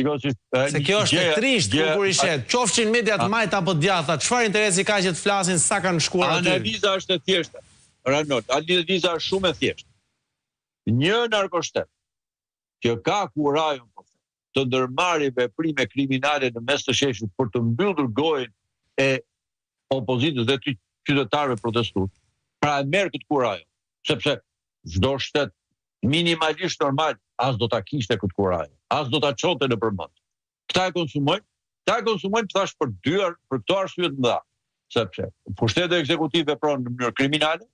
Se kjo është e trisht kur i shet. Qofshin mediat majt apo djatha, çfarë interesi ka që të flasin sa kanë shkuar aty? Analiza është e thjeshtë. Ranot, analiza është shumë e thjeshtë. Një narkoshtet që ka kurajon të ndërmarrë veprime kriminale në mes të sheshit për të mbyllur gojën e opozitës dhe të qytetarëve protestues, pra e merr këtë kurajon, sepse çdo shtet minimalisht normal as do ta kishte këtë kurajon, as do ta çonte në përmend. Këta e konsumojnë thash për këto arsye të mëdha, sepse pushteti ekzekutiv vepron në mënyrë kriminale,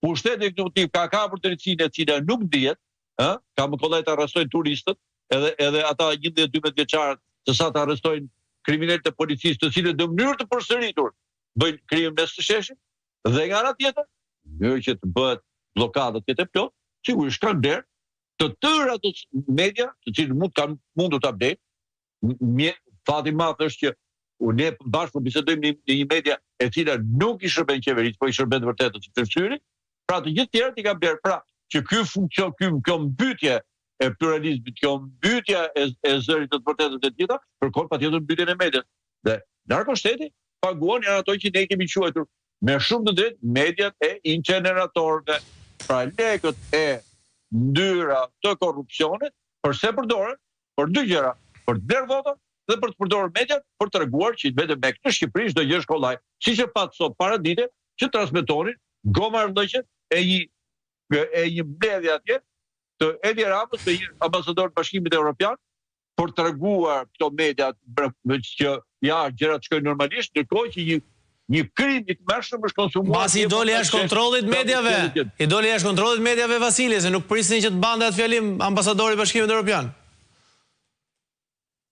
pushteti ekzekutiv ka kapur drejtsinë e cila nuk dihet, ka më kollaj të arrestojnë turistët, edhe ata 11-12 vjeçarët, se sa të arrestojnë kriminalët e policisë, të cilët në mënyrë të përsëritur bëjnë krim mes të sheshit, dhe nga ana tjetër, mënyrë që të bëhet bllokada të plot, sigurisht kanë der të tërë ato media, të cilët mundur ta blejnë. Fati madh është që ne bashkë bisedojmë në një media e cila nuk i shërben qeverisë, po i shërben vërtet të Shqipërisë. Pra të gjithë tjerët i ka bler. Pra që ky funksion, kjo mbytje e pluralizmit, kjo mbytje e zërit të vërtetës të gjitha, kërkon patjetër mbytjen e medias. Dhe narkoshteti paguan janë ato që ne kemi quajtur me shumë të drejtë mediat e inceneratorëve. Pra lekët e ndyra të korrupsionit, përse përdoren për dy gjëra, për të blerë vota dhe për të përdorur mediat për të treguar që vetëm me këtë Shqipëri çdo gjë është kollaj. Siç e pat sot para dite që transmetonin gomarrëndëqet e një mbledhje atje të Edi Ramës, të një ambasador të Bashkimit Evropian, për të treguar këto media që gjërat shkojnë normalisht, ndërkohë që një krim i tmerrshëm është konsumuar. Masi i doli jashtë kontrollit mediave. I doli jashtë kontrollit mediave Vasile, se nuk prisnin që të bante atë fjalim ambasadori i Bashkimit Evropian.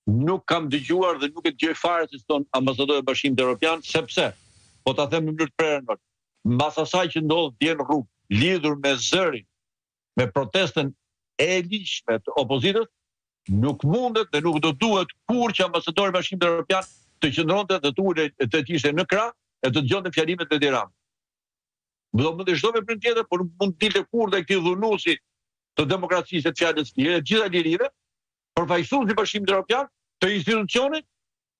Nuk kam dëgjuar dhe nuk e dëgjoj fare se thon ambasadori i Bashkimit Evropian, sepse po ta them në mënyrë të prerë, mbas asaj që ndodh dje në rrugë, lidhur me zërin, me protestën e ligjshme të opozitës, nuk mundet dhe nuk do duhet kur që ambasadori i Bashkimit Evropian të qëndronte dhe të ishte në krah e të dëgjonte fjalimet e Edi Ramës. Do mund të çdo veprim tjetër, por nuk mund të dilte kur dhe këtij dhunuesi të demokracisë, të fjalës së tij, të gjitha lirive, përfaqësuesi i Bashkimit Evropian të institucionit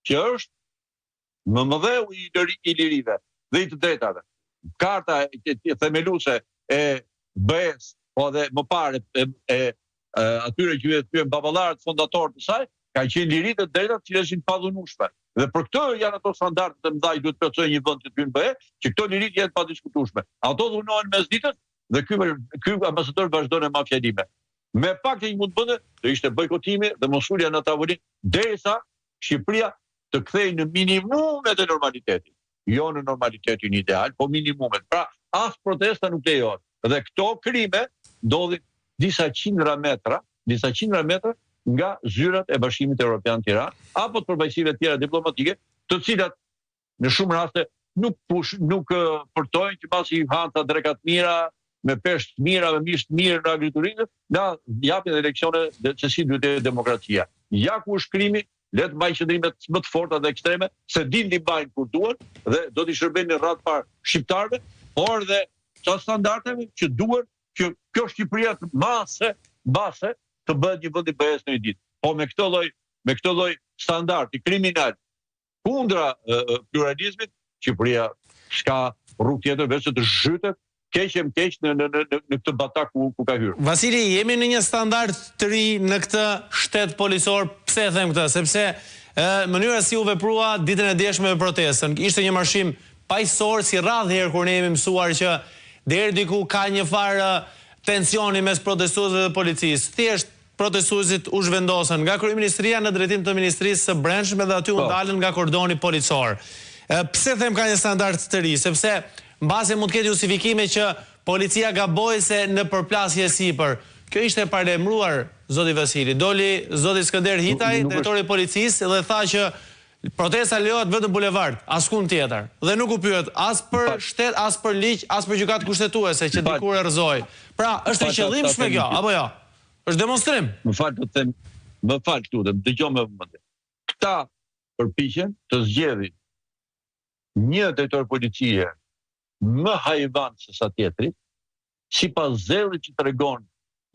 që është më mëdheu i lirive dhe i të drejtave. Karta e themeluese e BE-s, po dhe më parë atyre që thyen baballarët fondatorë të saj, ka qenë liritë të drejta që ishin padhunueshme. Dhe për këtë janë ato standardet e mëdha që duhet të plotësojë një vend që hyn BE, që këto liritë janë padiskutueshme. Ato dhunohen mesditës dhe ky ambasador vazhdon me mafjalime. Me pak që mund të bënte, do ishte bojkotimi dhe mos ulja në tavolinë derisa Shqipëria të kthehej në minimumet e normalitetit. Jo në normalitetin ideal, po minimumet. Pra, as protesta nuk lejohet. Dhe këto krime ndodhin disa qindra metra nga zyrat e Bashkimit Evropian Tiranë, apo të përfaqësive tjera diplomatike, të cilat në shumë raste nuk përtojnë që pasi hanta drekat mira, me peshë të mira, me mishë të mirë në agriturisë, na japin eleksione se si duhet e demokracia. Ja ku është krimi, le të mbajnë qëndrimet më të forta dhe ekstreme, se din t'i bajnë kur duan dhe do t'i shërbejnë në radhë parë shqiptarëve, por dhe çfarë standardeve që duhen që kjo Shqipëria të base të bëhet një vend i BE-s në një ditë. Po me këtë lloj standardi kriminal kundra pluralizmit, Shqipëria s'ka rrugë tjetër veç se të zhytet keq në këtë batak ku ka hyrë. Vasili, jemi në një standard të ri në këtë shtet policor. Pse e them këtë? Sepse mënyra si u veprua ditën e djeshme me protestën, ishte një marshim paqësor, si radhë herë kur ne jemi mësuar që deri diku ka një farë tensioni mes protestuesve dhe policisë. Thjesht protestuesit u zhvendosën nga kryeministria në drejtim të ministrisë së brendshme dhe aty u ndalën nga kordoni policor. Pse them ka një standard të ri? Sepse mbase mund të ketë justifikime që policia gaboi se në përplasje sipër. Kjo ishte e paralajmëruar, zoti Vasili. Doli zoti Skënder Hitaj, drejtori i policisë, dhe tha që protesta lejohet vetëm bulevard, askund tjetër. Dhe nuk u pyet as për shtet, as për ligj, as për gjykatë kushtetuese që dikur e rrëzoi. Pra, është e qëllimshme kjo apo jo? Është demonstrim. Më fal këtu, dëgjoj me vëmendje. Këta përpiqen të zgjedhin një drejtor policie më hajvan se sa tjetri, sipas zellit që tregon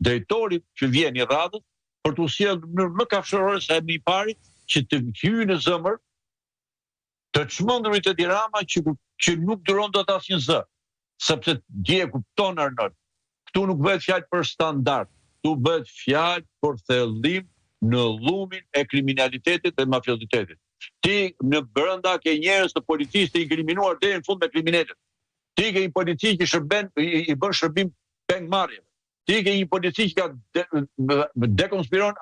drejtori që vjen i radhës, për të sjellë në mënyrë më kafshërore se më i pari që të hyjë në zemër të çmendurit e Tirana që nuk duron dot asnjë zë, sepse dje kupton Arnold. Këtu nuk bëhet fjalë për standard, këtu bëhet fjalë për thellim në llumin e kriminalitetit dhe mafiozitetit. Ti në brenda ke njerëz të policisë të inkriminuar deri në fund me kriminalët. Ti ke një polici që i bën shërbim pengmarrjeve. Ti ke një polici që dekonspiron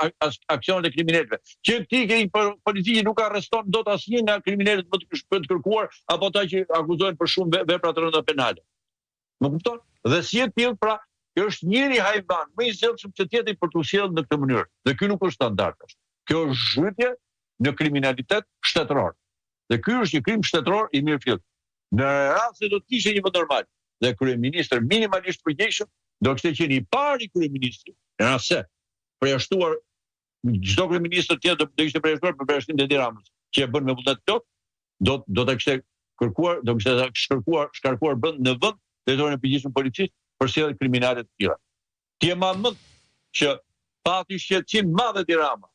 aksionet e kriminalëve. Që ti ke një polici që nuk arreston dot asnjë nga kriminalët më të kërkuar apo ata që akuzohen për shumë vepra të rënda penale. Më kupton? Dhe si e tillë, pra, kjo është njëri hajvan më i zellshëm se tjetri për të sjellë në këtë mënyrë. Dhe ky nuk është standard. Kjo është zhytje në kriminalitet shtetëror. Dhe ky është një krim shtetëror i mirëfillt. Në rast se do të kishte një vend normal dhe kryeministër minimalisht përgjegjshëm, do kishte qenë i pari kryeministri, në rast se përjashtuar çdo kryeministër tjetër do ishte përjashtuar për përjashtimin e Tiranës, që e bën me vullnet plot, do ta kishte kërkuar, do kishte shkarkuar në vend drejtorin e përgjithshëm policisë për sjellje kriminale të tilla. Ti e mand që pati shqetësim madh e Tirana